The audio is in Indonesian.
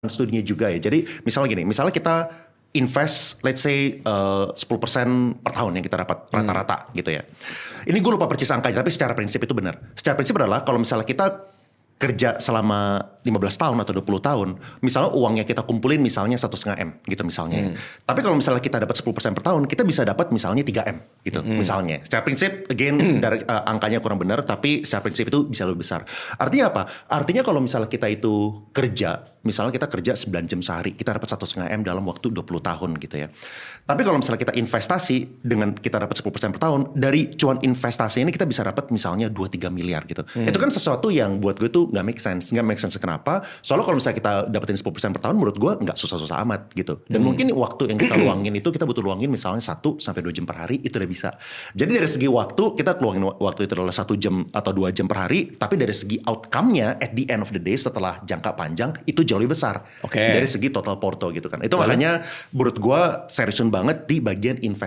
studinya juga ya. Jadi misalnya gini, misalnya kita invest let's say 10% per tahun yang kita dapat rata-rata gitu ya. Ini gue lupa persis angkanya, tapi secara prinsip itu benar. Secara prinsip adalah kalau misalnya kita kerja selama 15 tahun atau 20 tahun, misalnya uangnya kita kumpulin misalnya 1,5 M gitu misalnya. Tapi kalau misalnya kita dapat 10% per tahun, kita bisa dapat misalnya 3 M gitu misalnya. Secara prinsip again dari angkanya kurang benar, tapi secara prinsip itu bisa lebih besar. Artinya apa? Artinya kalau misalnya kita itu kerja, misalnya kita kerja 9 jam sehari, kita dapat 1,5 M dalam waktu 20 tahun gitu ya. Tapi kalau misalnya kita investasi dengan kita dapat 10% per tahun, dari cuan investasi ini kita bisa dapat misalnya 2-3 miliar gitu. Itu kan sesuatu yang buat gue tuh nggak make sense. Nggak make sense kenapa? Soalnya kalau misalnya kita dapetin 10% per tahun, menurut gue nggak susah-susah amat gitu. Dan mungkin waktu yang kita luangin itu, kita butuh luangin misalnya 1-2 jam per hari, itu udah bisa. Jadi dari segi waktu, kita luangin waktu itu adalah 1 jam atau 2 jam per hari, tapi dari segi outcome-nya, at the end of the day, setelah jangka panjang, itu jauh lebih besar. Dari segi total porto gitu kan. Itu makanya menurut gue seriusin banget di bagian investasi.